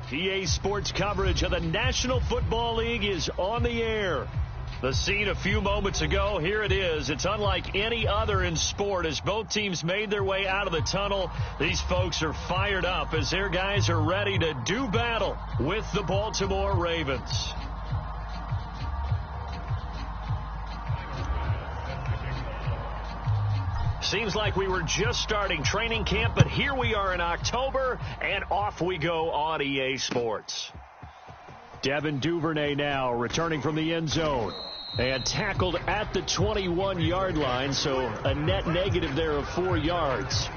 PA Sports coverage of the National Football League is on the air. The scene a few moments ago, here it is. It's unlike any other in sport as both teams made their way out of the tunnel. These folks are fired up as their guys are ready to do battle with the Baltimore Ravens. Seems like we were just starting training camp, but here we are in October, and off we go on EA Sports. Devin Duvernay now returning from the end zone and tackled at the 21-yard line, so a net negative there of 4 yards.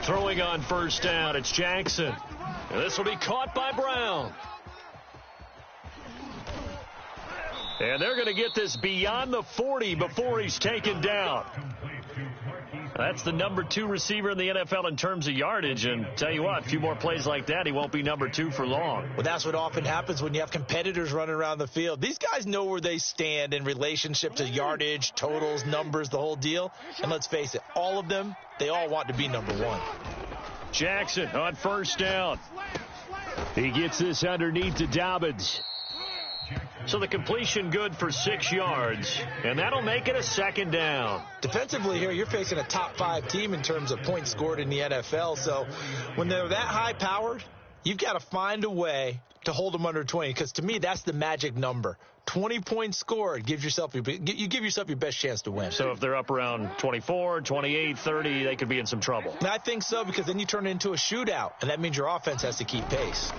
Throwing on first down, it's Jackson. And this will be caught by Brown. And they're going to get this beyond the 40 before he's taken down. That's the number 2 receiver in the NFL in terms of yardage. And tell you what, a few more plays like that, he won't be number 2 for long. Well, that's what often happens when you have competitors running around the field. These guys know where they stand in relationship to yardage, totals, numbers, the whole deal. And let's face it, all of them, they all want to be number 1. Jackson on first down. He gets this underneath to Dobbins. So the completion good for 6 yards, and that'll make it a second down. Defensively here, you're facing a top 5 team in terms of points scored in the NFL. So when they're that high-powered, you've got to find a way to hold them under 20, because to me, that's the magic number. 20 points scored, you give yourself your best chance to win. So if they're up around 24, 28, 30, they could be in some trouble. And I think so, because then you turn it into a shootout, and that means your offense has to keep pace.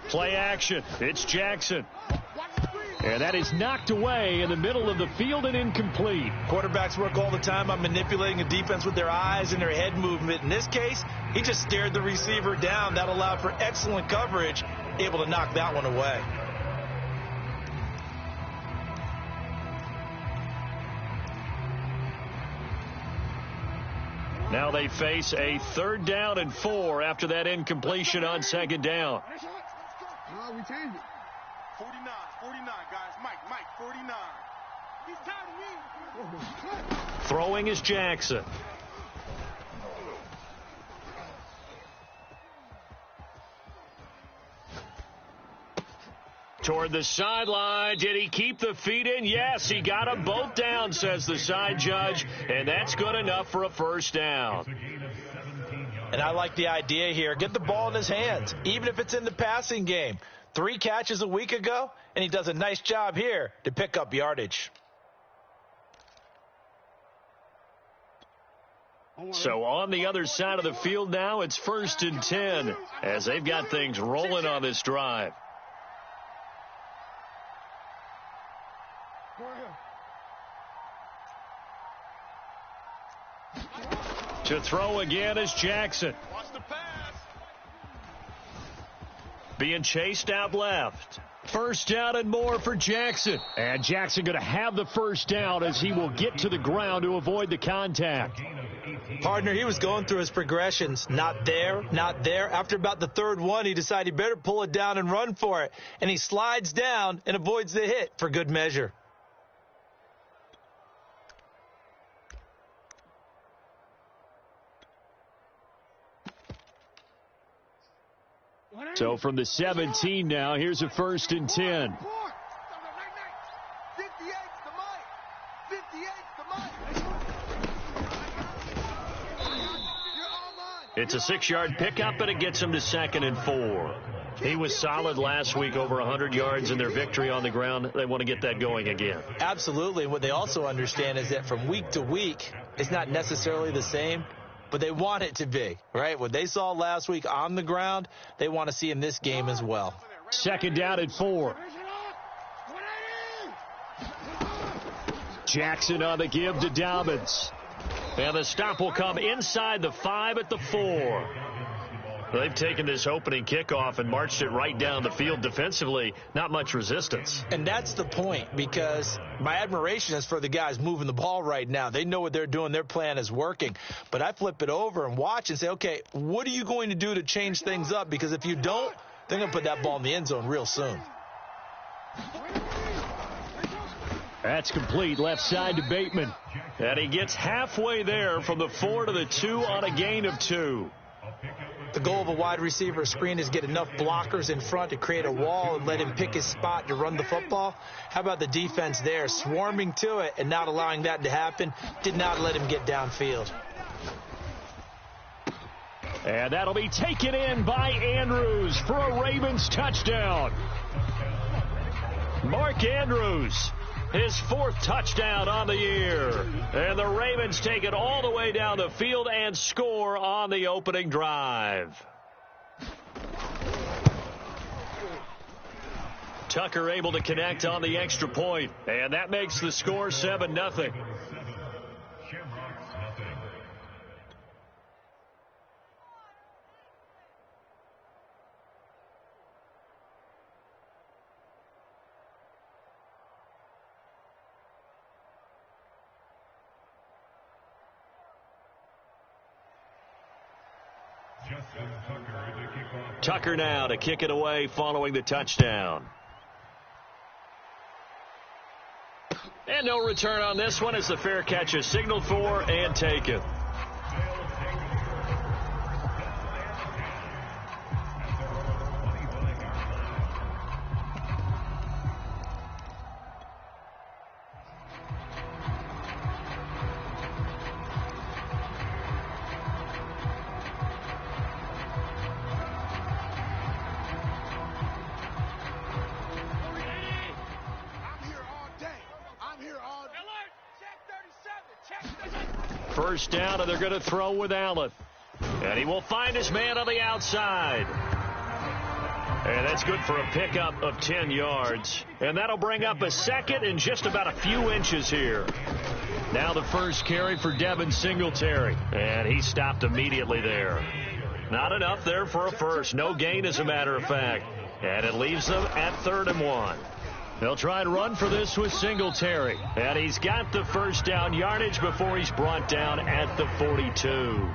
Play action. It's Jackson. And that is knocked away in the middle of the field and incomplete. Quarterbacks work all the time on manipulating a defense with their eyes and their head movement. In this case, he just stared the receiver down. That allowed for excellent coverage, able to knock that one away. Now they face a 3rd down and 4 after that incompletion on 2nd down. No, we changed it. 49, guys. Mike, 49. He's tired of me. Throwing is Jackson. Toward the sideline. Did he keep the feet in? Yes, he got them both down, says the side judge, and that's good enough for a first down. And I like the idea here. Get the ball in his hands, even if it's in the passing game. 3 catches a week ago, and he does a nice job here to pick up yardage. So on the other side of the field now, it's 1st and 10 as they've got things rolling on this drive. To throw again is Jackson. Watch the pass. Being chased out left. First down and more for Jackson. And Jackson going to have the first down as he will get to the ground to avoid the contact. Partner, he was going through his progressions. Not there, not there. After about the 3rd one, he decided he better pull it down and run for it. And he slides down and avoids the hit for good measure. So from the 17 now, here's a 1st and 10. It's a 6-yard pickup, and it gets him to 2nd and 4. He was solid last week, over 100 yards in their victory on the ground. They want to get that going again. Absolutely. What they also understand is that from week to week, it's not necessarily the same, but they want it to be, right? What they saw last week on the ground, they want to see in this game as well. 2nd down and 4. Jackson on the give to Dobbins. And the stop will come inside the 5 at the 4. They've taken this opening kickoff and marched it right down the field defensively. Not much resistance. And that's the point, because my admiration is for the guys moving the ball right now. They know what they're doing. Their plan is working. But I flip it over and watch and say, okay, what are you going to do to change things up? Because if you don't, they're going to put that ball in the end zone real soon. That's complete left side to Bateman. And he gets halfway there from the 4 to the 2 on a gain of 2. The goal of a wide receiver screen is get enough blockers in front to create a wall and let him pick his spot to run the football. How about the defense there, swarming to it and not allowing that to happen? Did not let him get downfield. And that'll be taken in by Andrews for a Ravens touchdown. Mark Andrews, his 4th touchdown on the year. And the Ravens take it all the way down the field and score on the opening drive. Tucker able to connect on the extra point, and that makes the score 7-0. Tucker now to kick it away following the touchdown. And no return on this one as the fair catch is signaled for and taken. First down, and they're going to throw with Allen. And he will find his man on the outside. And that's good for a pickup of 10 yards. And that'll bring up a second and just about a few inches here. Now the first carry for Devin Singletary. And he stopped immediately there. Not enough there for a first. No gain, as a matter of fact. And it leaves them at 3rd and 1. They'll try and run for this with Singletary. And he's got the first down yardage before he's brought down at the 42.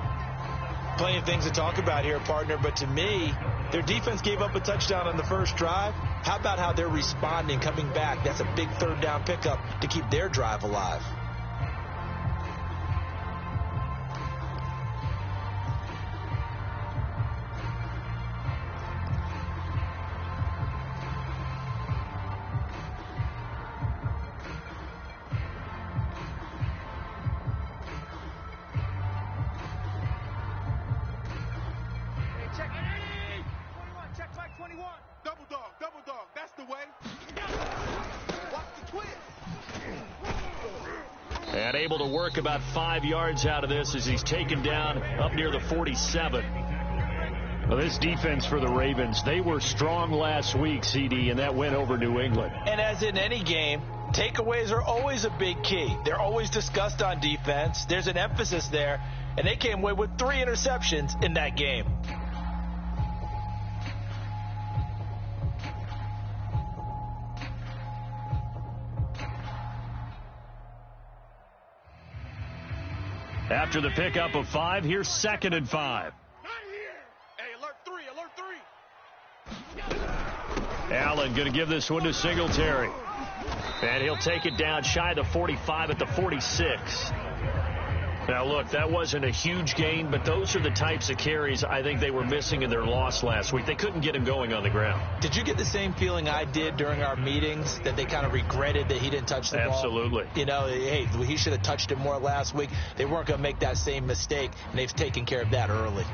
Plenty of things to talk about here, partner, but to me, their defense gave up a touchdown on the first drive. How about how they're responding, coming back? That's a big 3rd down pickup to keep their drive alive. And able to work about 5 yards out of this as he's taken down up near the 47. Well, this defense for the Ravens, they were strong last week, CD, and that went over New England. And as in any game, takeaways are always a big key. They're always discussed on defense. There's an emphasis there, and they came away with 3 interceptions in that game. After the pickup of 5, here's 2nd and 5. Hey, alert 3. Allen going to give this one to Singletary. And he'll take it down shy of the 45 at the 46. Now, look, that wasn't a huge gain, but those are the types of carries I think they were missing in their loss last week. They couldn't get him going on the ground. Did you get the same feeling I did during our meetings, that they kind of regretted that he didn't touch the ball? Absolutely. You know, hey, he should have touched it more last week. They weren't going to make that same mistake, and they've taken care of that early.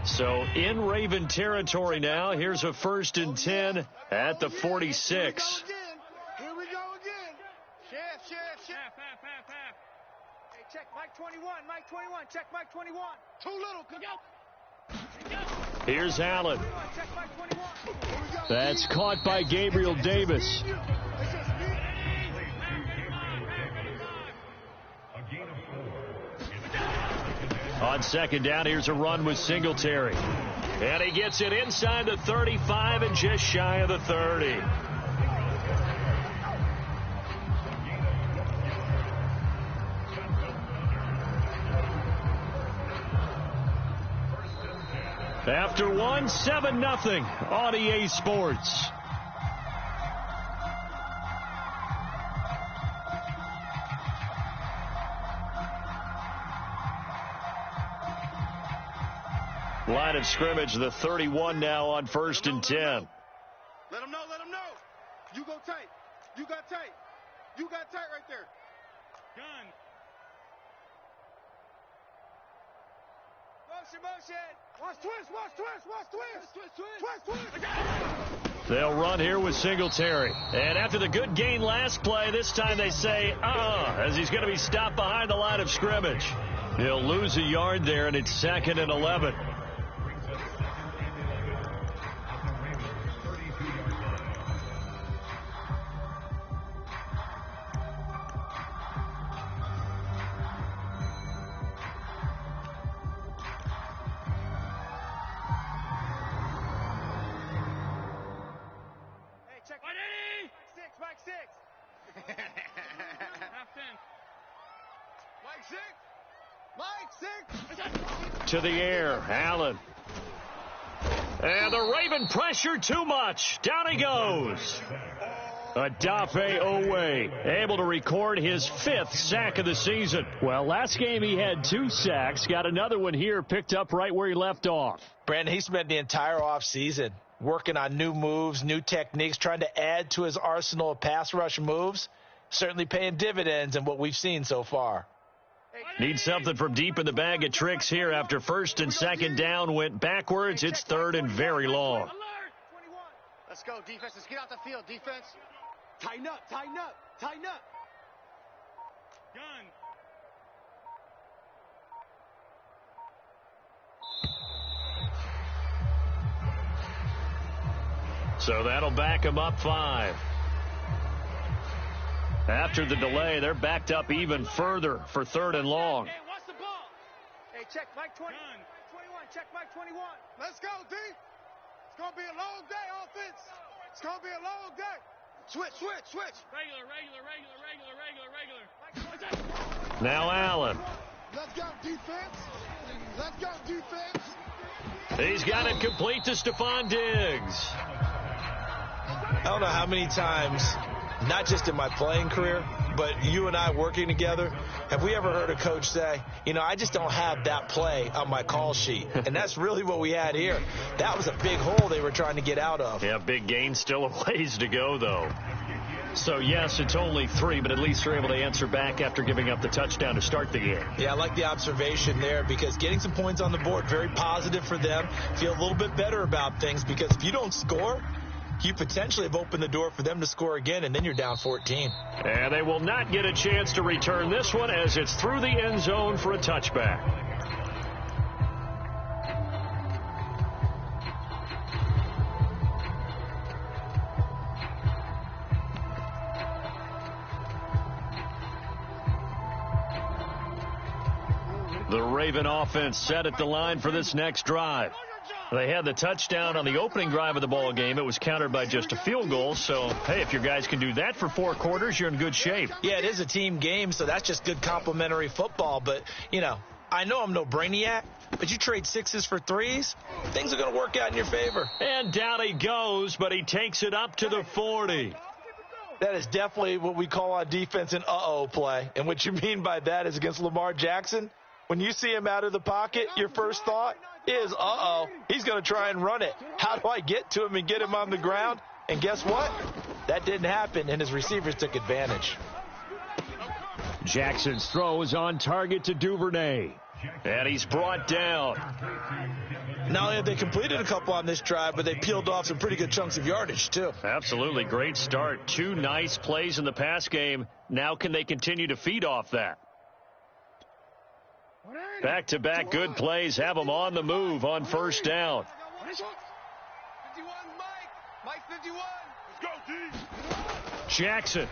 So in Raven territory now. Here's a 1st and 10 at the 46. Here we go again. Chef. Hey, check Mike 21. Check Mike 21. Too little. Go. Here's Allen. That's caught by Gabriel Davis. On second down, here's a run with Singletary. And he gets it inside the 35 and just shy of the 30. After one, 7-0 on EA Sports. Line of scrimmage, the 31 now on 1st and 10. Let him know, let him know. You go tight. You got tight. You got tight right there. Gun. Motion. Watch twist. They'll run here with Singletary. And after the good gain last play, this time they say, as he's going to be stopped behind the line of scrimmage. He'll lose a yard there, and it's 2nd and 11. To the air, Allen. And the Raven pressure too much. Down he goes. Odafe Owe able to record his 5th sack of the season. Well, last game he had 2 sacks. Got another one here, picked up right where he left off. Brandon, he spent the entire offseason working on new moves, new techniques, trying to add to his arsenal of pass rush moves. Certainly paying dividends in what we've seen so far. Need something from deep in the bag of tricks here after 1st and 2nd down went backwards. It's 3rd and very long. Let's go, defense. Let's get out the field, defense. Tighten up. Gun. So that'll back him up 5. After the delay, they're backed up even further for 3rd and long. Hey, watch the ball. Hey, check Mike 20. 21. Check Mike 21. Let's go, D. It's going to be a long day, offense. It's going to be a long day. Switch. Regular. Now Allen. Let's go, defense. He's got it complete to Stephon Diggs. I don't know how many times, not just in my playing career, but you and I working together, have we ever heard a coach say, I just don't have that play on my call sheet? And that's really what we had here. That was a big hole they were trying to get out of. Yeah, big gain, still a ways to go, though. So, yes, it's only 3, but at least they're able to answer back after giving up the touchdown to start the game. Yeah, I like the observation there because getting some points on the board, very positive for them. Feel a little bit better about things because if you don't score, you potentially have opened the door for them to score again, and then you're down 14. And they will not get a chance to return this one as it's through the end zone for a touchback. The Raven offense set at the line for this next drive. They had the touchdown on the opening drive of the ball game. It was countered by just a field goal. So, hey, if your guys can do that for 4 quarters, you're in good shape. Yeah, it is a team game, so that's just good complimentary football. But, I know I'm no brainiac, but you trade 6s for 3s, things are going to work out in your favor. And down he goes, but he takes it up to the 40. That is definitely what we call on defense an uh-oh play. And what you mean by that is against Lamar Jackson, when you see him out of the pocket, your first thought is, he's going to try and run it. How do I get to him and get him on the ground? And guess what? That didn't happen, and his receivers took advantage. Jackson's throw is on target to Duvernay. And he's brought down. Not only have they completed a couple on this drive, but they peeled off some pretty good chunks of yardage, too. Absolutely. Great start. 2 nice plays in the pass game. Now can they continue to feed off that? Back-to-back good plays have them on the move on first down. 51, Mike 51. Let's go, D. Jackson.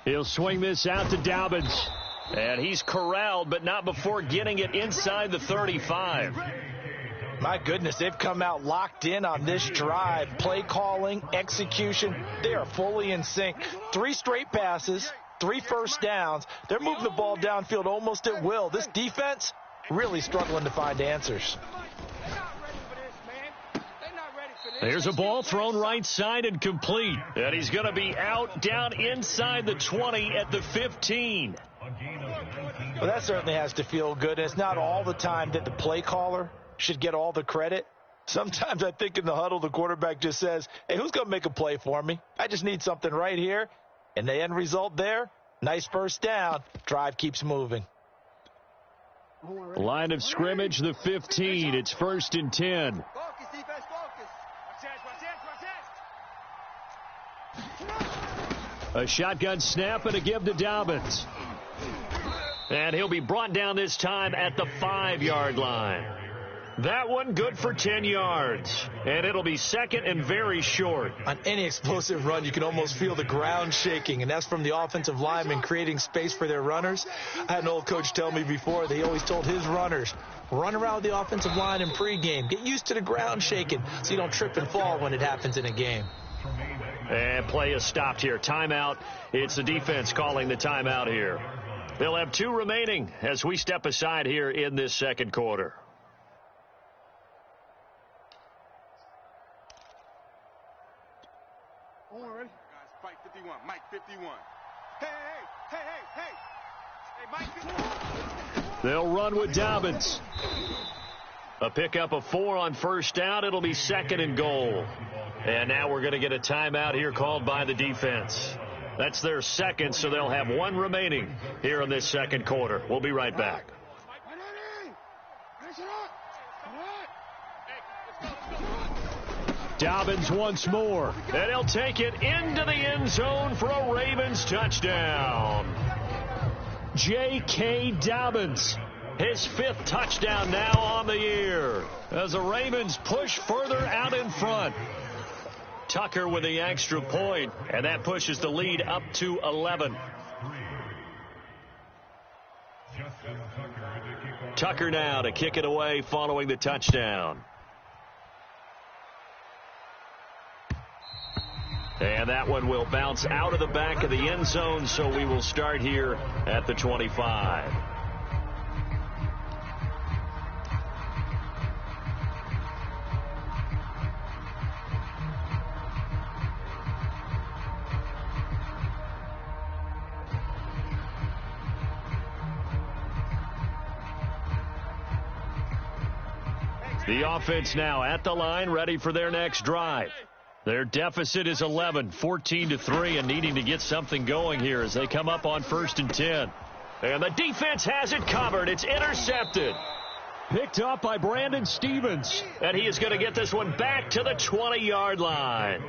He'll swing this out to Dobbins. And he's corralled, but not before getting it inside the 35. My goodness, they've come out locked in on this drive. Play calling, execution, they are fully in sync. 3 straight passes, 3 first downs. They're moving the ball downfield almost at will. This defense really struggling to find answers. There's a ball thrown right side and complete. And he's going to be out down inside the 20 at the 15. Well, that certainly has to feel good. It's not all the time that the play caller should get all the credit. Sometimes I think in the huddle, the quarterback just says, hey, who's going to make a play for me? I just need something right here. And the end result there, nice first down. Drive keeps moving. Line of scrimmage, the 15. It's 1st and 10. Focus, defense, focus. A shotgun snap and a give to Dobbins. And he'll be brought down this time at the 5-yard line. That one good for 10 yards. And it'll be second and very short. On any explosive run, you can almost feel the ground shaking, and that's from the offensive linemen creating space for their runners. I had an old coach tell me before, they always told his runners, run around the offensive line in pregame. Get used to the ground shaking so you don't trip and fall when it happens in a game. And play is stopped here. Timeout. It's the defense calling the timeout here. They'll have 2 remaining as we step aside here in this second quarter. Guys, fight 51, Mike 51. Hey, Mike 51. They'll run with Dobbins. A pickup of 4 on first down. It'll be 2nd and goal. And now we're going to get a timeout here called by the defense. That's their second, so they'll have 1 remaining here in this second quarter. We'll be right back. Dobbins once more, and he'll take it into the end zone for a Ravens touchdown. J.K. Dobbins, his 5th touchdown now on the year as the Ravens push further out in front. Tucker with the extra point, and that pushes the lead up to 11. Tucker now to kick it away following the touchdown. And that one will bounce out of the back of the end zone, so we will start here at the 25. The offense now at the line, ready for their next drive. Their deficit is 11, 14-3, and needing to get something going here as they come up on 1st and 10. And the defense has it covered. It's intercepted. Picked up by Brandon Stevens. And he is going to get this one back to the 20-yard line.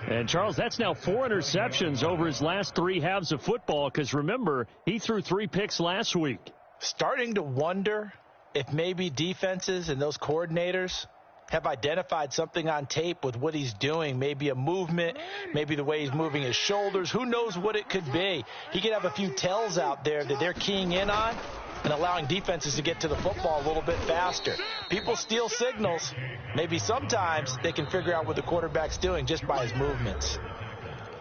And, Charles, that's now 4 interceptions over his last 3 halves of football because, remember, he threw 3 picks last week. Starting to wonder if maybe defenses and those coordinators have identified something on tape with what he's doing, maybe a movement, maybe the way he's moving his shoulders. Who knows what it could be? He could have a few tells out there that they're keying in on and allowing defenses to get to the football a little bit faster. People steal signals. Maybe sometimes they can figure out what the quarterback's doing just by his movements.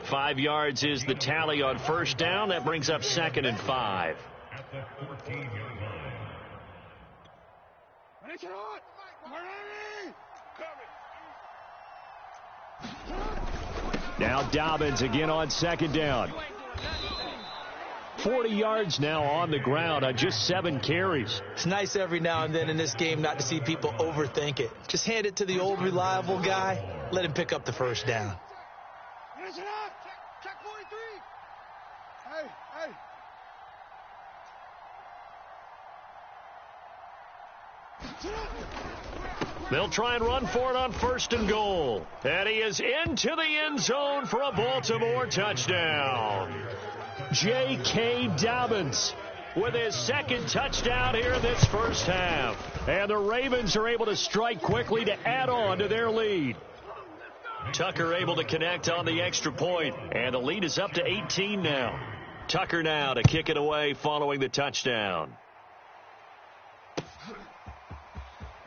5 yards is the tally on first down. That brings up 2nd and 5. Now Dobbins again on 2nd down. 40 yards now on the ground on just 7 carries. It's nice every now and then in this game not to see people overthink it. Just hand it to the old reliable guy. Let him pick up the first down. Check 43. Hey. They'll try and run for it on 1st and goal. And he is into the end zone for a Baltimore touchdown. J.K. Dobbins, with his second touchdown here in this first half. And the Ravens are able to strike quickly to add on to their lead. Tucker able to connect on the extra point, and the lead is up to 18 now. Tucker now to kick it away following the touchdown.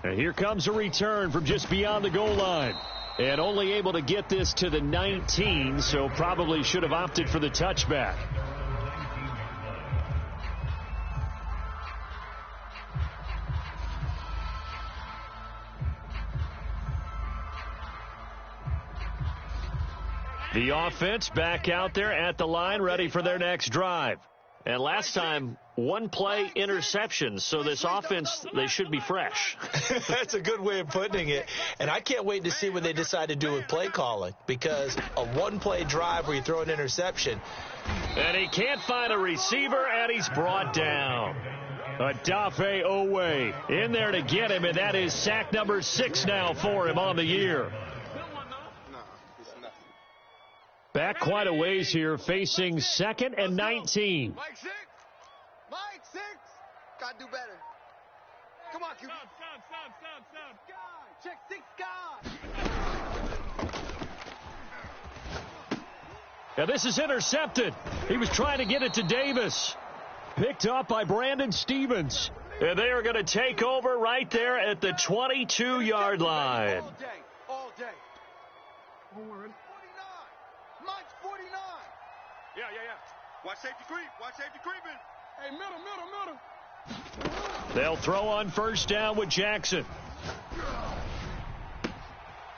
And here comes a return from just beyond the goal line. And only able to get this to the 19, so probably should have opted for the touchback. The offense back out there at the line, ready for their next drive. And last time, one play interception, so this offense, they should be fresh. That's a good way of putting it. And I can't wait to see what they decide to do with play calling, because a one-play drive where you throw an interception. And he can't find a receiver, and he's brought down. Adafe Owe in there to get him, and that is sack number 6 now for him on the year. Back quite a ways here, facing 2nd and 19. Mike 6. Mike 6. Got to do better. Come on, QB. Stop. Guy. Check 6 guy. Now this is intercepted. He was trying to get it to Davis. Picked up by Brandon Stevens. And they are going to take over right there at the 22-yard line. All day. Mike's 49. Yeah. Watch safety creeping. Hey, middle. They'll throw on first down with Jackson.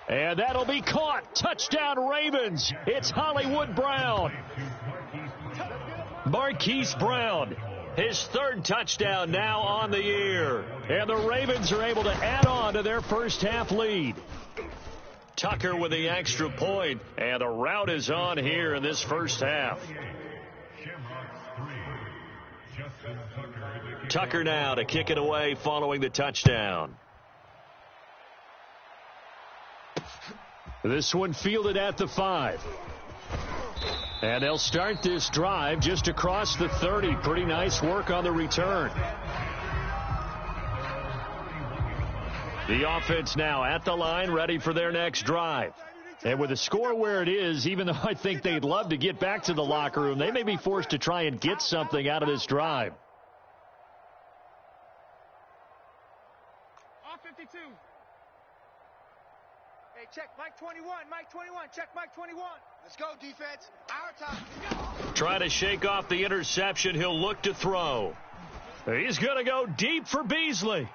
And that'll be caught. Touchdown Ravens. It's Hollywood Brown. Marquise Brown. His 3rd touchdown now on the year. And the Ravens are able to add on to their first half lead. Tucker with the extra point, and the route is on here in this first half. Tucker now to kick it away following the touchdown. This one fielded at the 5. And they'll start this drive just across the 30. Pretty nice work on the return. The offense now at the line, ready for their next drive. And with the score where it is, even though I think they'd love to get back to the locker room, they may be forced to try and get something out of this drive. All 52. Hey, check Mike 21. Check Mike 21. Let's go, defense. Our time. Trying to shake off the interception. He'll look to throw. He's going to go deep for Beasley.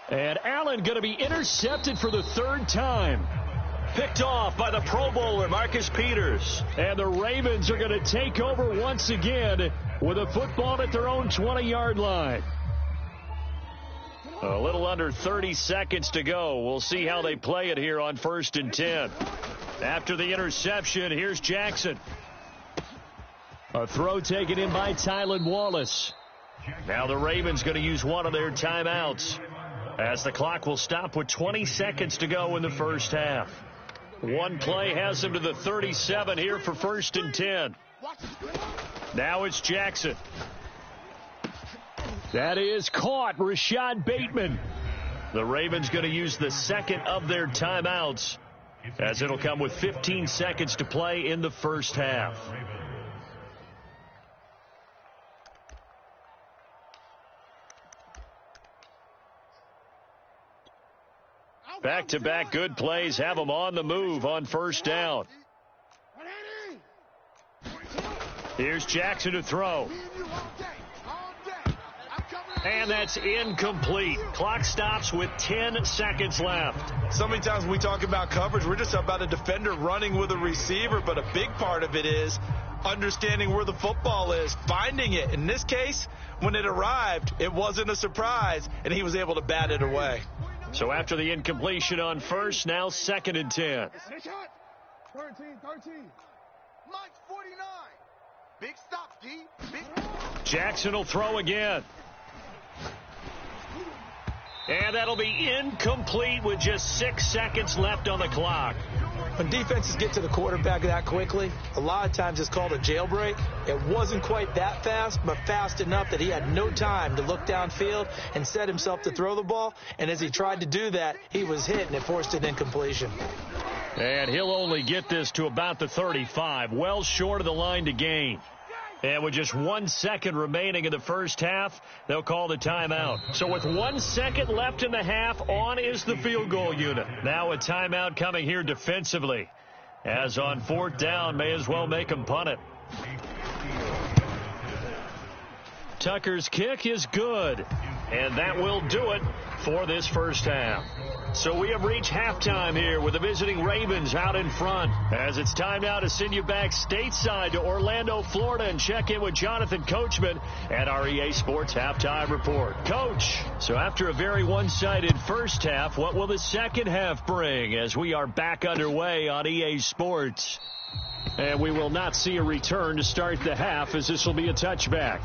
And Allen going to be intercepted for the 3rd time. Picked off by the Pro Bowler, Marcus Peters. And the Ravens are going to take over once again with a football at their own 20-yard line. A little under 30 seconds to go. We'll see how they play it here on 1st and 10. After the interception, here's Jackson. A throw taken in by Tylan Wallace. Now the Ravens going to use one of their timeouts, as the clock will stop with 20 seconds to go in the first half. One play has them to the 37 here for 1st and 10. Now it's Jackson. That is caught. Rashad Bateman. The Ravens going to use the 2nd of their timeouts, as it'll come with 15 seconds to play in the first half. Back-to-back good plays have them on the move on first down. Here's Jackson to throw. And that's incomplete. Clock stops with 10 seconds left. So many times when we talk about coverage, we're just about a defender running with a receiver, but a big part of it is understanding where the football is, finding it. In this case, when it arrived, it wasn't a surprise, and he was able to bat it away. So after the incompletion on first, now 2nd and 10. 13. Mike's 49. Big stop, D. Jackson will throw again. And that'll be incomplete with just 6 seconds left on the clock. When defenses get to the quarterback that quickly, a lot of times it's called a jailbreak. It wasn't quite that fast, but fast enough that he had no time to look downfield and set himself to throw the ball. And as he tried to do that, he was hit, and it forced an incompletion. And he'll only get this to about the 35, well short of the line to gain. And with just 1 second remaining in the first half, they'll call the timeout. So with 1 second left in the half, on is the field goal unit. Now a timeout coming here defensively. As on 4th down, may as well make them punt it. Tucker's kick is good. And that will do it for this first half. So we have reached halftime here with the visiting Ravens out in front. As it's time now to send you back stateside to Orlando, Florida, and check in with Jonathan Coachman at our EA Sports Halftime Report. Coach, so after a very one-sided first half, what will the second half bring as we are back underway on EA Sports? And we will not see a return to start the half, as this will be a touchback.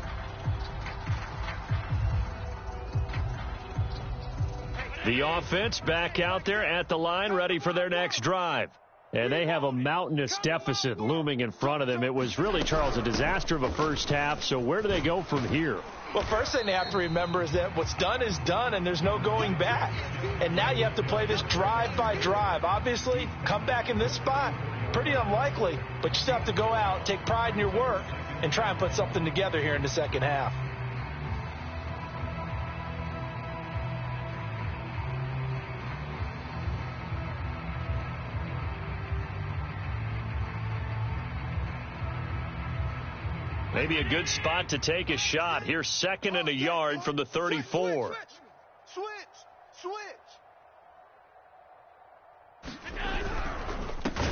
The offense back out there at the line, ready for their next drive. And they have a mountainous deficit looming in front of them. It was really, Charles, a disaster of a first half. So where do they go from here? Well, first thing they have to remember is that what's done is done, and there's no going back. And now you have to play this drive by drive. Obviously, come back in this spot, pretty unlikely. But you still have to go out, take pride in your work, and try and put something together here in the second half. Maybe a good spot to take a shot. Here's 2nd and a yard from the 34.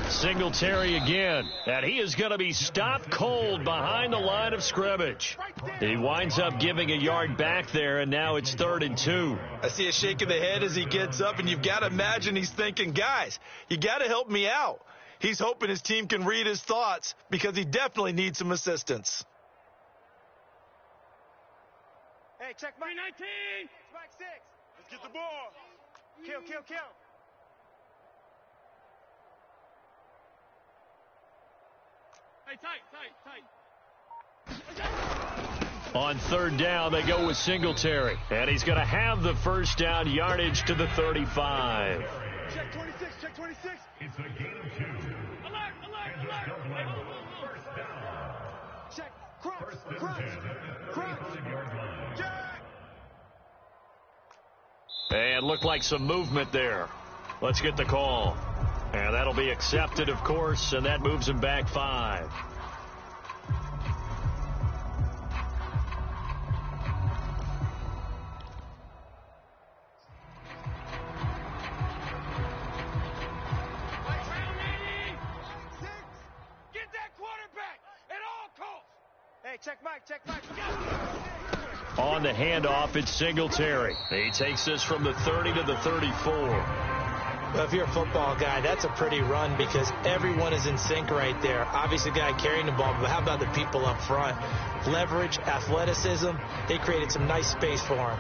Singletary again. And he is going to be stopped cold behind the line of scrimmage. He winds up giving a yard back there, and now it's 3rd and 2. I see a shake of the head as he gets up, and you've got to imagine he's thinking, guys, you got to help me out. He's hoping his team can read his thoughts because he definitely needs some assistance. Hey, check Mike 19. It's Mike 6. Let's get the ball. Kill, kill, kill. Hey, tight. On 3rd down, they go with Singletary. And he's going to have the first down yardage to the 35. Check 26, check 26. It's a gain of 2. Alert, alert, alert. Check, crunch. Check. And looked like some movement there. Let's get the call. And that'll be accepted, of course, and that moves him back 5. Check Mike. On the handoff, it's Singletary. He takes this from the 30 to the 34. Well, if you're a football guy, that's a pretty run because everyone is in sync right there. Obviously, the guy carrying the ball, but how about the people up front? Leverage, athleticism, they created some nice space for him.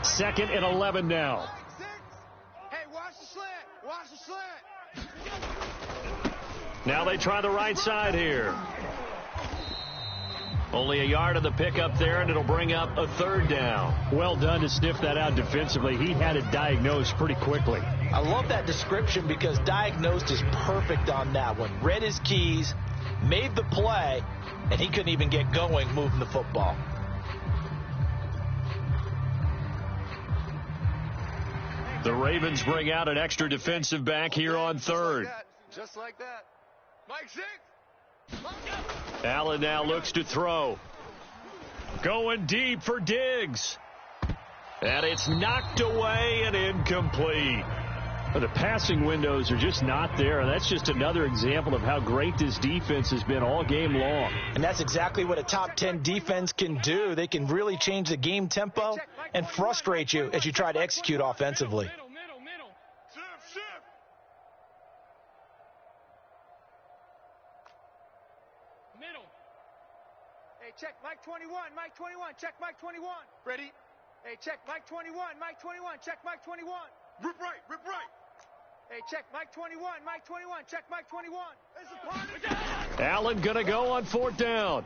Second and 11 now. Hey, watch the slant. Watch the slant. Now they try the right side here. Only a yard of the pickup there, and it'll bring up a 3rd down. Well done to sniff that out defensively. He had it diagnosed pretty quickly. I love that description because diagnosed is perfect on that one. Read his keys, made the play, and he couldn't even get going moving the football. The Ravens bring out an extra defensive back here on 3rd. Just like that. Mike 6. Allen now looks to throw. Going deep for Diggs. And it's knocked away and incomplete. The passing windows are just not there, and that's just another example of how great this defense has been all game long. And that's exactly what a top 10 defense can do. They can really change the game tempo and frustrate you as you try to execute offensively. Middle. Shift. Middle. Hey, check, Mike 21, Mike 21, check Mike 21. Ready? Hey, check, Mike 21, Mike 21, check Mike 21. Rip right, rip right. Hey, check, Mike 21, Mike 21, check Mike 21. Allen gonna go on 4th down.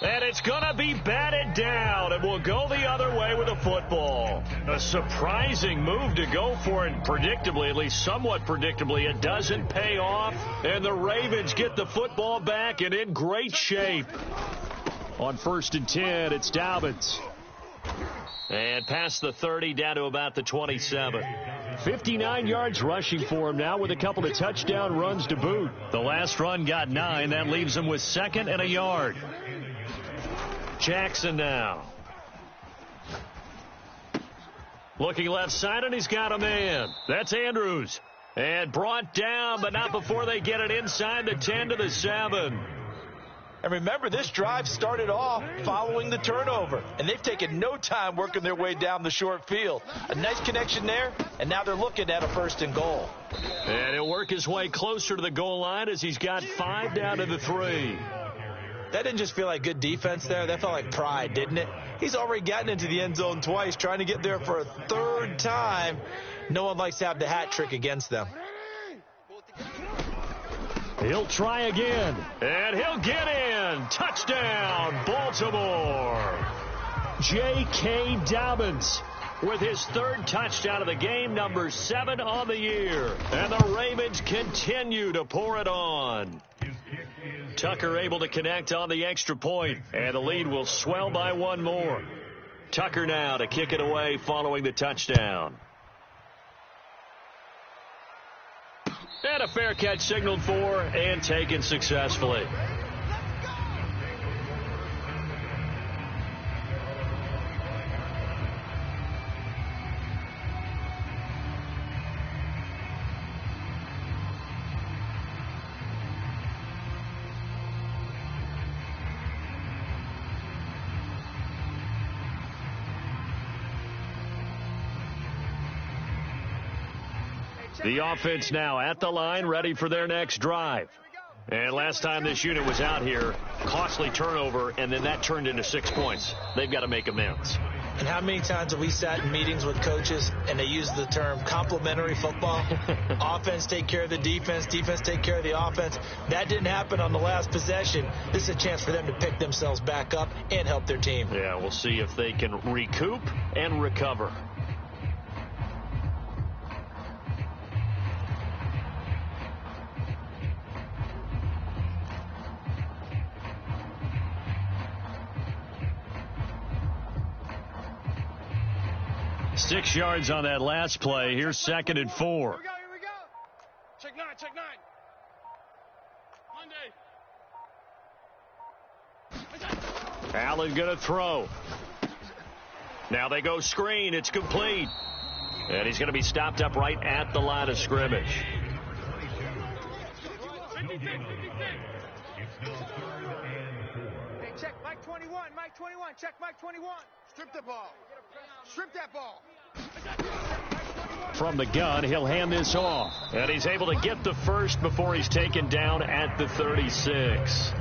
And it's going to be batted down, and we'll go the other way with the football. A surprising move to go for it, predictably, at least somewhat predictably. It doesn't pay off, and the Ravens get the football back and in great shape. On 1st and 10, it's Dobbins. And past the 30, down to about the 27. 59 yards rushing for him now with a couple of touchdown runs to boot. The last run got 9. That leaves him with 2nd and a yard. Jackson now. Looking left side, and he's got a man. That's Andrews. And brought down, but not before they get it inside the 10 to the 7. And remember, this drive started off following the turnover, and they've taken no time working their way down the short field. A nice connection there, and now they're looking at a 1st and goal. And he'll work his way closer to the goal line as he's got 5 down to the 3. That didn't just feel like good defense there. That felt like pride, didn't it? He's already gotten into the end zone twice, trying to get there for a 3rd time. No one likes to have the hat trick against them. He'll try again, and he'll get in. Touchdown, Baltimore. J.K. Dobbins with his 3rd touchdown of the game, number 7 on the year. And the Ravens continue to pour it on. Tucker able to connect on the extra point, and the lead will swell by 1 more. Tucker now to kick it away following the touchdown. And a fair catch signaled for and taken successfully. The offense now at the line, ready for their next drive. And last time this unit was out here, costly turnover, and then that turned into 6 points. They've got to make amends. And how many times have we sat in meetings with coaches and they use the term complementary football? Offense take care of the defense, defense take care of the offense. That didn't happen on the last possession. This is a chance for them to pick themselves back up and help their team. Yeah, we'll see if they can recoup and recover. Six yards on that last play. Here's 2nd and 4. Here we go. Check 9, check 9. Monday. Allen going to throw. Now they go screen. It's complete. And he's going to be stopped up right at the line of scrimmage. Hey, check Mike 21, Mike 21, check Mike 21. Strip the ball. Strip that ball. From the gun, he'll hand this off. And he's able to get the first before he's taken down at the 36.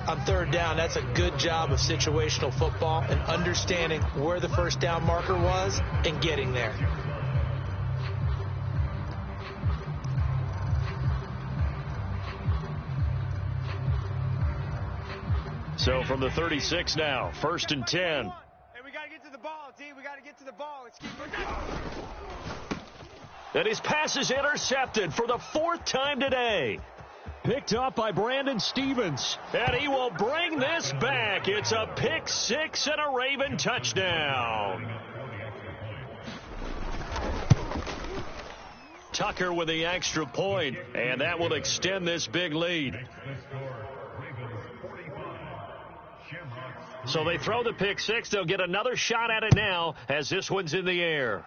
On 3rd down, that's a good job of situational football and understanding where the 1st down marker was and getting there. So from the 36 now, 1st and 10. Hey, we got to get to the ball, D. We got to get to the ball. Let's keep moving. And his pass is intercepted for the 4th time today. Picked up by Brandon Stevens. And he will bring this back. It's a pick 6 and a Raven touchdown. Tucker with the extra point, and that will extend this big lead. So they throw the pick 6. They'll get another shot at it now as this one's in the air.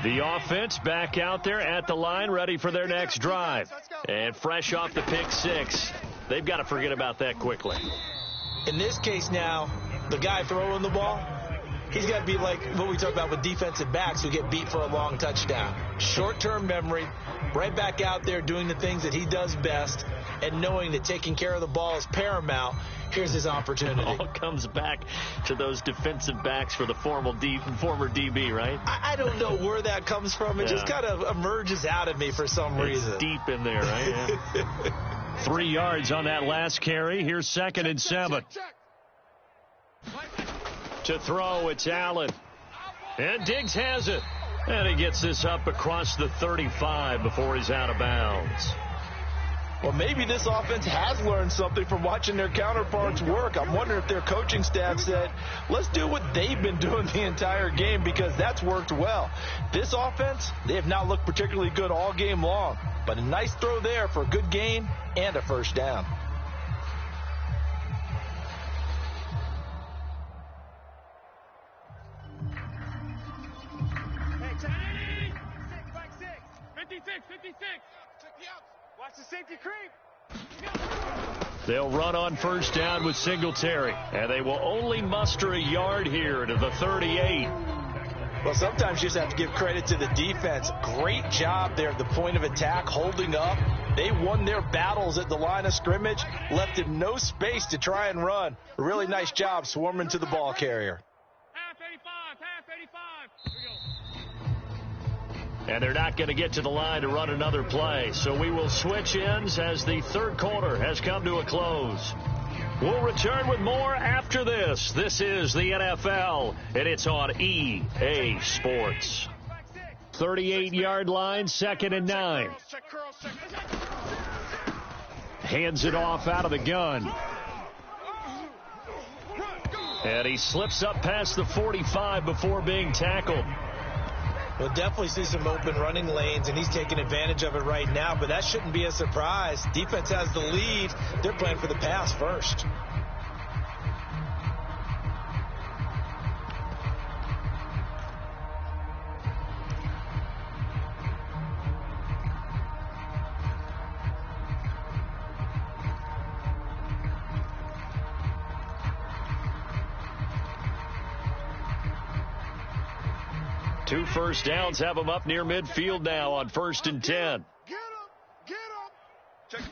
The offense back out there at the line, ready for their next drive. And fresh off the pick six, they've got to forget about that quickly. In this case now, the guy throwing the ball, he's got to be like what we talk about with defensive backs who get beat for a long touchdown. Short-term memory, right back out there doing the things that he does best, and knowing that taking care of the ball is paramount. Here's his opportunity. It all comes back to those defensive backs for the former DB, right? I don't know where that comes from. It just kind of emerges out of me for some reason. It's deep in there, right? Yeah. 3 yards on that last carry. Here's 2nd and 7. To throw, it's Allen. And Diggs has it. And he gets this up across the 35 before he's out of bounds. Well, maybe this offense has learned something from watching their counterparts work. I'm wondering if their coaching staff said, let's do what they've been doing the entire game, because that's worked well. This offense, they have not looked particularly good all game long, but a nice throw there for a good gain and a first down. Hey, 56. Watch the safety creep. They'll run on first down with Singletary, and they will only muster a yard here to the 38. Well, sometimes you just have to give credit to the defense. Great job there at the point of attack, holding up. They won their battles at the line of scrimmage, left him no space to try and run. A really nice job swarming to the ball carrier. Half 85. Here we go. And they're not going to get to the line to run another play. So we will switch ends as the third quarter has come to a close. We'll return with more after this. This is the NFL, and it's on EA Sports. 38-yard line, 2nd and 9. Hands it off out of the gun. And he slips up past the 45 before being tackled. We'll definitely see some open running lanes, and he's taking advantage of it right now, but that shouldn't be a surprise. Defense has the lead. They're playing for the pass first. Two first downs have them up near midfield now on 1st and 10. Get him.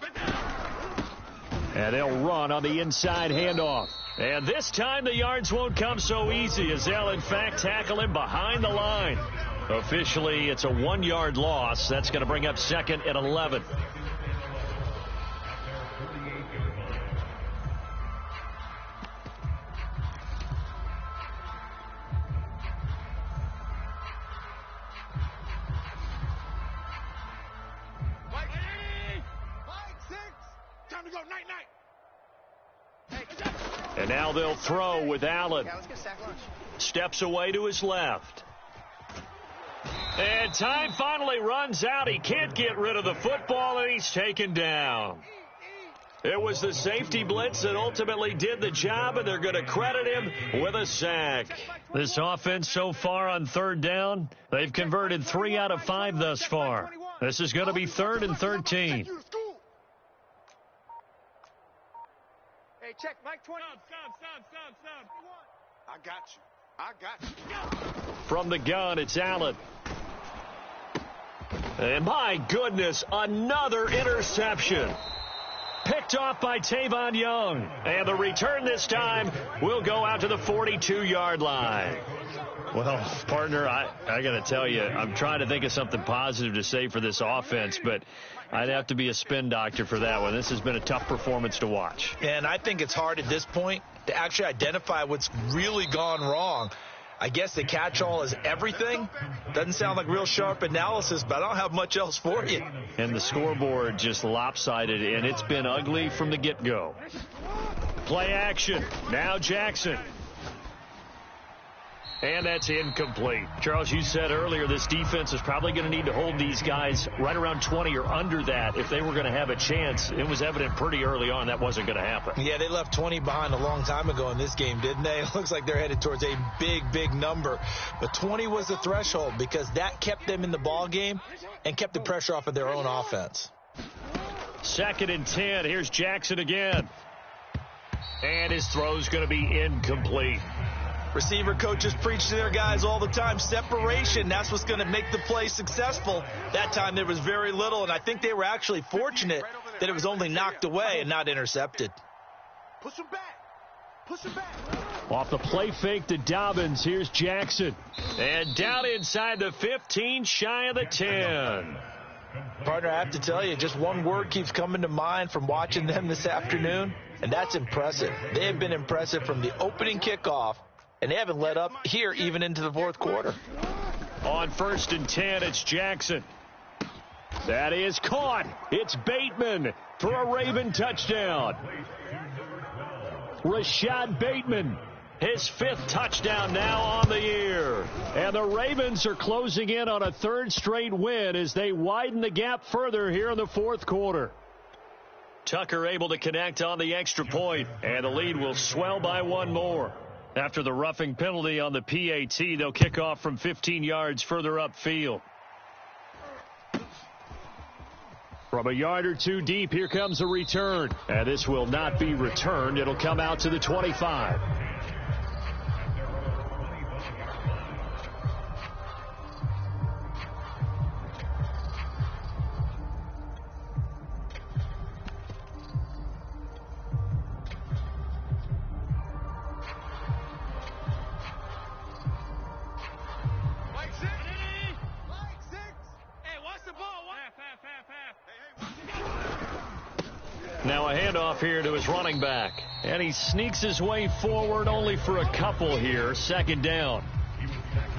And they'll run on the inside handoff. And this time the yards won't come so easy, as they'll in fact tackle him behind the line. Officially, it's a 1-yard loss. That's going to bring up 2nd and 11. And now they'll throw with Allen. Steps away to his left. And time finally runs out. He can't get rid of the football, and he's taken down. It was the safety blitz that ultimately did the job, and they're going to credit him with a sack. This offense so far on 3rd down, they've converted 3 out of 5 thus far. This is going to be 3rd and 13. Hey, check, Mike 20. Stop. I got you. From the gun, it's Allen. And my goodness, another interception. Picked off by Tavon Young. And the return this time will go out to the 42-yard line. Well, partner, I got to tell you, I'm trying to think of something positive to say for this offense, but I'd have to be a spin doctor for that one. This has been a tough performance to watch. And I think it's hard at this point to actually identify what's really gone wrong. I guess the catch-all is everything. Doesn't sound like real sharp analysis, but I don't have much else for you. And the scoreboard just lopsided, and it's been ugly from the get-go. Play action. Now Jackson. And that's incomplete. Charles, you said earlier this defense is probably going to need to hold these guys right around 20 or under that if they were going to have a chance. It was evident pretty early on that wasn't going to happen. Yeah, they left 20 behind a long time ago in this game, didn't they? It looks like they're headed towards a big number. But 20 was the threshold because that kept them in the ball game and kept the pressure off of their own offense. 2nd and 10. Here's Jackson again. And his throw's going to be incomplete. Receiver coaches preach to their guys all the time. Separation, that's what's going to make the play successful. That time there was very little, and I think they were actually fortunate that it was only knocked away and not intercepted. Push him back. Push him back. Off the play fake to Dobbins, here's Jackson. And down inside the 15, shy of the 10. Partner, I have to tell you, just one word keeps coming to mind from watching them this afternoon, and that's impressive. They have been impressive from the opening kickoff, and they haven't let up here even into the fourth quarter. On 1st and 10, it's Jackson. That is caught. It's Bateman for a Raven touchdown. Rashad Bateman, his 5th touchdown now on the year. And the Ravens are closing in on a 3rd straight win as they widen the gap further here in the fourth quarter. Tucker able to connect on the extra point, and the lead will swell by one more. After the roughing penalty on the PAT, they'll kick off from 15 yards further upfield. From a yard or two deep, here comes a return. And this will not be returned. It'll come out to the 25. Now a handoff here to his running back. And he sneaks his way forward only for a couple here. 2nd down.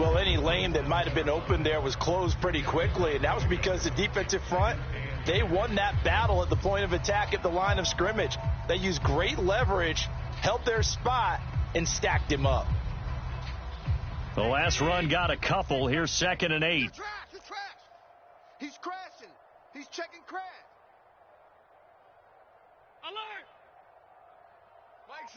Well, any lane that might have been open there was closed pretty quickly, and that was because the defensive front, they won that battle at the point of attack at the line of scrimmage. They used great leverage, held their spot, and stacked him up. The last run got a couple. Here's 2nd and 8. He's trash. He's crashing. He's checking crash. Alert! Mike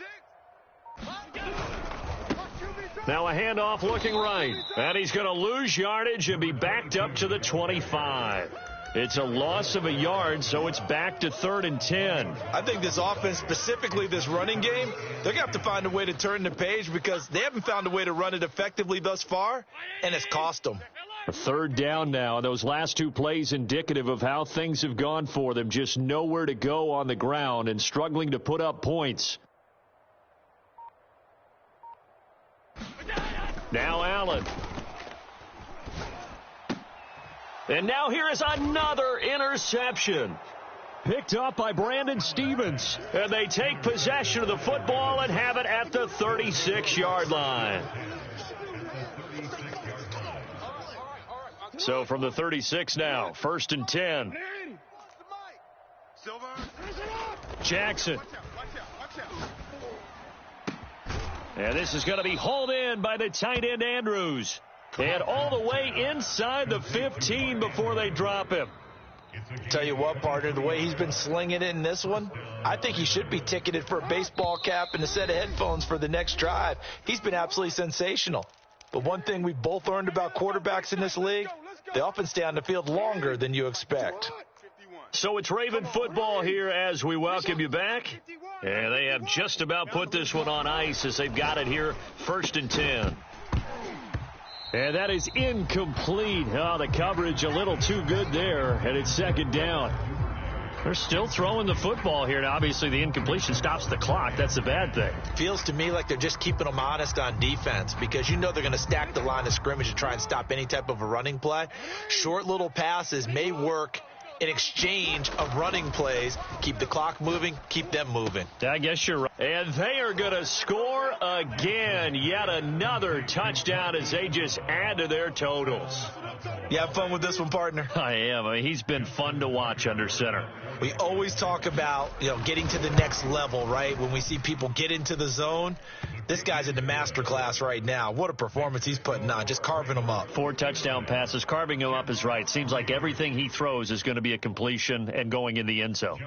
6. Now a handoff looking right. And he's going to lose yardage and be backed up to the 25. It's a loss of a yard, so it's back to 3rd and 10. I think this offense, specifically this running game, they're going to have to find a way to turn the page because they haven't found a way to run it effectively thus far, and it's cost them. A 3rd down now, and those last 2 plays indicative of how things have gone for them. Just nowhere to go on the ground and struggling to put up points. Now Allen. And now here is another interception. Picked up by Brandon Stevens. And they take possession of the football and have it at the 36-yard line. So from the 36 now, 1st and 10. Jackson. And this is going to be hauled in by the tight end Andrews. And all the way inside the 15 before they drop him. Tell you what, partner, the way he's been slinging it in this one, I think he should be ticketed for a baseball cap and a set of headphones for the next drive. He's been absolutely sensational. But one thing we both learned about quarterbacks in this league, they often stay on the field longer than you expect. So it's Raven football here as we welcome you back. And they have just about put this one on ice as they've got it here, 1st and 10. And that is incomplete. Oh, the coverage a little too good there, and it's 2nd down. They're still throwing the football here. Now, obviously, the incompletion stops the clock. That's the bad thing. Feels to me like they're just keeping them honest on defense because you know they're going to stack the line of scrimmage and try and stop any type of a running play. Short little passes may work in exchange of running plays. Keep the clock moving, keep them moving. I guess you're right. And they are going to score again. Yet another touchdown as they just add to their totals. You have fun with this one, partner? I am. I mean, he's been fun to watch under center. We always talk about, getting to the next level, right? When we see people get into the zone, this guy's in the master class right now. What a performance he's putting on, just carving them up. 4 touchdown passes. Carving him up is right. Seems like everything he throws is going to be a completion and going in the end zone.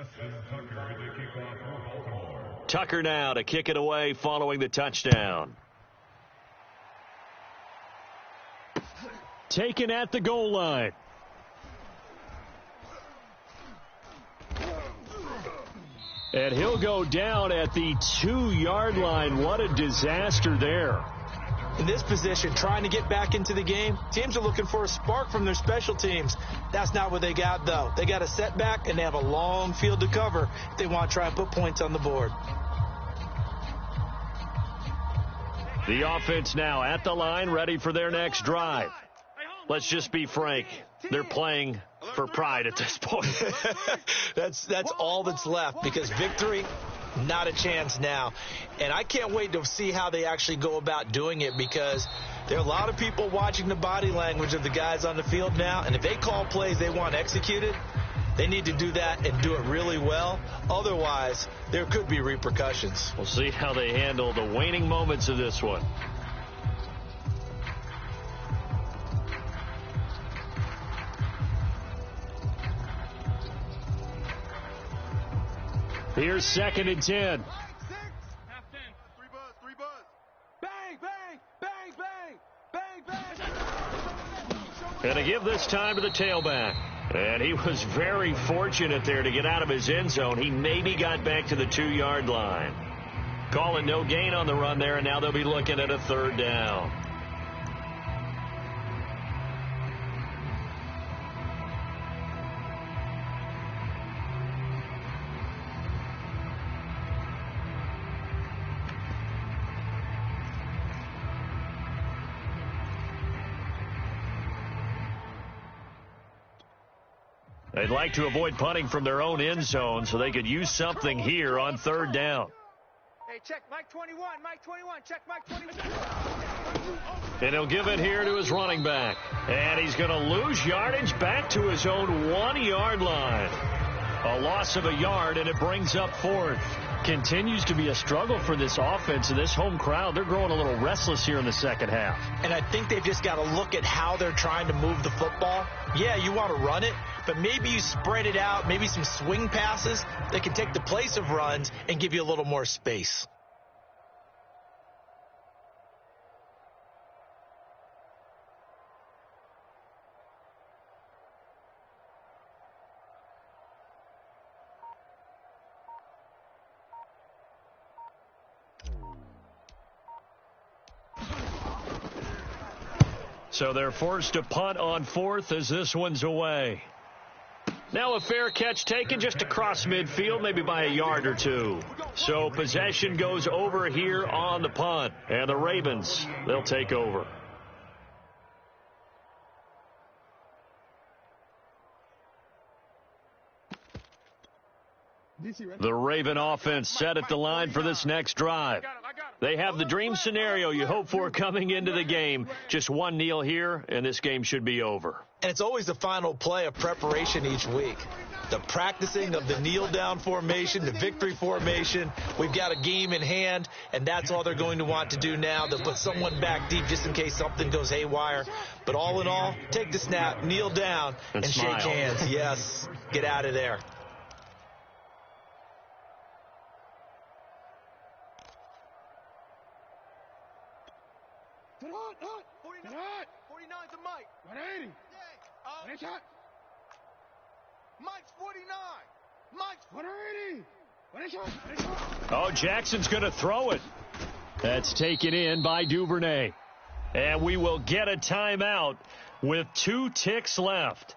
Tucker now to kick it away following the touchdown. Taken at the goal line. And he'll go down at the 2-yard line. What a disaster there. In this position, trying to get back into the game, teams are looking for a spark from their special teams. That's not what they got, though. They got a setback, and they have a long field to cover if they want to try and put points on the board. The offense now at the line, ready for their next drive. Let's just be frank. They're playing for pride at this point. That's all that's left, because victory, not a chance now. And I can't wait to see how they actually go about doing it, because there are a lot of people watching the body language of the guys on the field now, and if they call plays they want executed, they need to do that and do it really well. Otherwise, there could be repercussions. We'll see how they handle the waning moments of this one. Here's 2nd and 10. Bang, bang, bang, bang, bang, bang. And to give this time to the tailback. And he was very fortunate there to get out of his end zone. He maybe got back to the 2-yard line. Calling no gain on the run there, and now they'll be looking at a 3rd down. They'd like to avoid punting from their own end zone so they could use something here on 3rd down. Hey, check Mike 21, Mike 21, check Mike 21. And he'll give it here to his running back. And he's going to lose yardage back to his own 1-yard line. A loss of a yard, and it brings up 4th. Continues to be a struggle for this offense and this home crowd. They're growing a little restless here in the second half. And I think they've just got to look at how they're trying to move the football. Yeah, you want to run it, but maybe you spread it out, maybe some swing passes that can take the place of runs and give you a little more space. So they're forced to punt on 4th as this one's away. Now a fair catch taken just across midfield, maybe by a yard or 2. So possession goes over here on the punt. And the Ravens, they'll take over. The Raven offense set at the line for this next drive. They have the dream scenario you hope for coming into the game. Just one kneel here, and this game should be over. And it's always the final play of preparation each week. The practicing of the kneel-down formation, the victory formation. We've got a game in hand, and that's all they're going to want to do now. They'll put someone back deep just in case something goes haywire. But all in all, take the snap, kneel down, and shake hands. Yes, get out of there. Hot. 49's a Mike. 180. Yeah. Mike's 49. Mike's 180. Oh, Jackson's going to throw it. That's taken in by Duvernay. And we will get a timeout with 2 ticks left.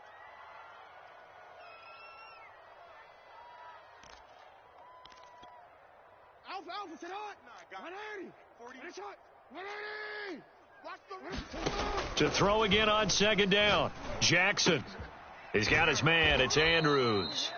Alpha, sit hot. 180. 40 shot. 180. To throw again on 2nd down. Jackson. He's got his man. It's Andrews.